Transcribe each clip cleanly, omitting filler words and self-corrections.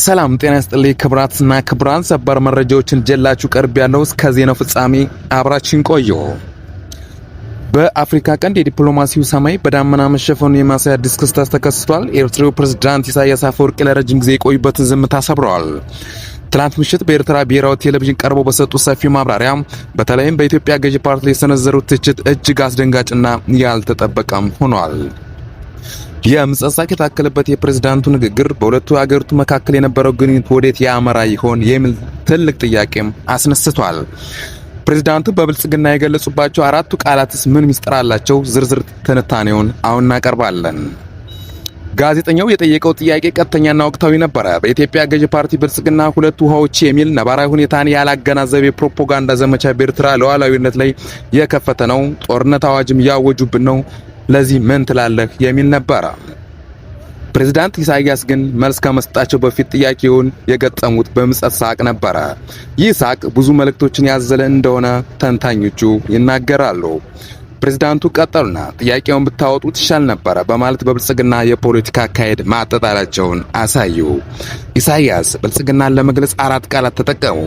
ሰላም ጤና ይስጥልኝ ክብራትና ክብራን፣ ሰበር መረጃዎችን ጀላችሁ ቀርብ ያለው እስከ ዜናው ፍጻሜ አብራችን ቆዩ። በአፍሪካ ቀንድ የዲፕሎማሲው ሰማይ በዳመና መሸፈኑን የሚያሳይ አዲስ ክስተት ተከስቷል። የኤርትራው ፕሬዝዳንት ኢሳያስ አፈወርቂ ለረጅም ጊዜ የቆዩበትን ዝምታ ሰብረዋል። ትናንት ምሽት በኤርትራ ብሔራዊ ቴሌቪዥን ቀርበው በሰጡት ሰፊ ማብራሪያ በተለይም በኢትዮጵያ ገዢ ፓርቲ ላይ የሰነዘሩት ትችት እጅግ አስደንጋጭና ያልተጠበቀም ሆኗል። የምጸጻቅ የታከለበት የፕሬዝዳንቱ ንግግር በሁለቱ ሀገራቱ መካከል የነበረው ግንኙነት ወዴት ያመራ ይሆን የሚል ትልቅ ጥያቄም አስነስቷል። ፕሬዝዳንቱ በብልጽግና የገለጹባቸው አራቱ ቃላትስ ምን ሚስጥር አላቸው? ዝርዝር ትንታኔውን አሁን እናቀርባለን። ጋዜጠኛው የጠየቀው ጥያቄ ቀጥተኛና ወቅታዊ ነበረ። በኢትዮጵያ ገዢ ፓርቲ ብልጽግና ሁለት ውሃዎች የሚል ነባራዊ ሁኔታን ያላገናዘበ የፕሮፓጋንዳ ዘመቻ በኤርትራ ሉዓላዊነት ላይ የከፈተ ነው። ጦርነት አዋጅም ያወጁብን ነው። ለዚህ ምን ትላለህ የሚል ነበር። ፕሬዝዳንት ኢሳያስ ግን መልስ ከመስጠታቸው በፊት ጥያቄውን የገጠሙት በምጸት ሳቅ ነበር። ይህ ሳቅ ብዙ መልእክቶችን ያዘለ እንደሆነ ተንታኞቹ ይናገራሉ። ፕሬዝዳንቱ ቀጠሉና ጥያቄውን ብታወጡት ይሻል ነበር በማለት በብልጽግና የፖለቲካ አካሄድ ማጣጣላቸውን አሳዩ። ኢሳያስ ብልጽግናን ለመግለጽ አራት ቃላት ተጠቀሙ።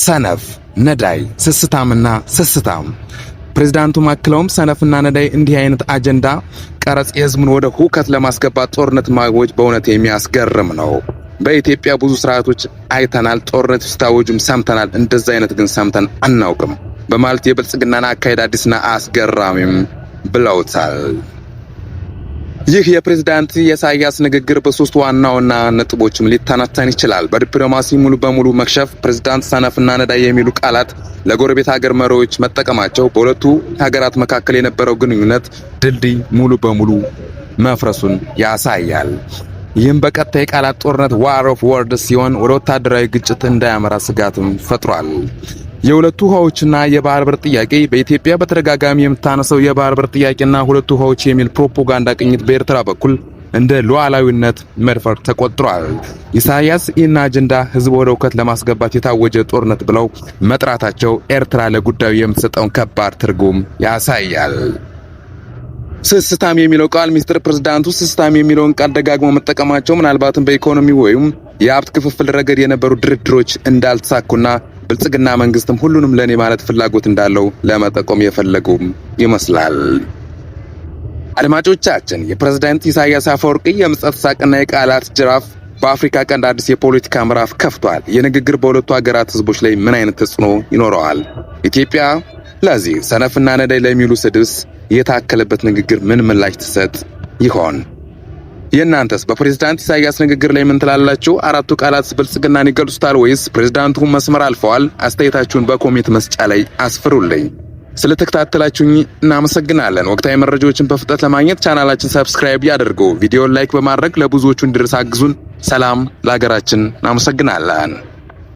ሰነፍ፣ ነዳይ፣ ስስታምና ስስታም። ፕሬዝዳንቱ ማክለውም ሰነፍና ነዳይ እንዲህ አይነት አጀንዳ ቀረጽ የህዝቡን ወደ ሁከት ለማስገባት ጦርነት ማወጅ በእውነት የሚያስገርም ነው። በኢትዮጵያ ብዙ ስርዓቶች አይተናል፣ ጦርነት ሲታወጁም ሰምተናል። እንደዛ አይነት ግን ሰምተን አናውቅም በማለት የብልጽግናን አካሄድ አዲስና አስገራሚም ብለውታል። ይህ የፕሬዝዳንት ኢሳያስ ንግግር በሶስት ዋና ነጥቦችም ሊተነተን ይችላል። በዲፕሎማሲ ሙሉ በሙሉ መክሸፍ፣ ፕሬዝዳንት ሰነፍና ነዳይ የሚሉ ቃላት ለጎረቤት ሀገር መሪዎች መጠቀማቸው በሁለቱ ሀገራት መካከል የነበረው ግንኙነት ድልድይ ሙሉ በሙሉ መፍረሱን ያሳያል። ይህም በቀጥታ የቃላት ጦርነት ዋር ኦፍ ወርድስ ሲሆን ወደ ወታደራዊ ግጭት እንዳያመራ ስጋትም ፈጥሯል። የሁለቱ ውሃዎችና የባህር በር ጥያቄ በኢትዮጵያ በተደጋጋሚ የምታነሳው የባህር በር ጥያቄና ሁለቱ ውሃዎች የሚል ፕሮፓጋንዳ ቅኝት በኤርትራ በኩል እንደ ሉዓላዊነት መድፈር ተቆጥሯል። ኢሳያስ ይህን አጀንዳ ህዝብ ወደ ሁከት ለማስገባት የታወጀ ጦርነት ብለው መጥራታቸው ኤርትራ ለጉዳዩ የምትሰጠውን ከባድ ትርጉም ያሳያል። ስስታም የሚለው ቃል ሚስጥር ፕሬዝዳንቱ ስስታም የሚለውን ቃል ደጋግሞ መጠቀማቸው ምናልባትም በኢኮኖሚ ወይም የሀብት ክፍፍል ረገድ የነበሩ ድርድሮች እንዳልተሳኩና ብልጽግና መንግስትም ሁሉንም ለኔ ማለት ፍላጎት እንዳለው ለመጠቆም የፈለጉም ይመስላል። አድማጮቻችን፣ የፕሬዝዳንት ኢሳያስ አፈወርቂ የምጸት ሳቅና የቃላት ጅራፍ በአፍሪካ ቀንድ አዲስ የፖለቲካ ምዕራፍ ከፍቷል። የንግግር በሁለቱ ሀገራት ህዝቦች ላይ ምን አይነት ተጽዕኖ ይኖረዋል? ኢትዮጵያ ለዚህ ሰነፍና ነዳይ ለሚሉ ስድብስ የታከለበት ንግግር ምን ምላሽ ትሰጥ ይሆን? የእናንተስ በፕሬዝዳንት ኢሳያስ ንግግር ላይ ምን ትላላችሁ? አራቱ ቃላት ብልጽግናን ይገልጹታል ወይስ ፕሬዝዳንቱ መስመር አልፈዋል? አስተያየታችሁን በኮሜንት መስጫ ላይ አስፍሩልኝ። ስለተከታተላችሁኝ እናመሰግናለን። ወቅታዊ መረጃዎችን በፍጥነት ለማግኘት ቻናላችን ሰብስክራይብ ያድርጉ። ቪዲዮን ላይክ በማድረግ ለብዙዎቹ እንዲደርስ አግዙን። ሰላም ለሀገራችን። እናመሰግናለን።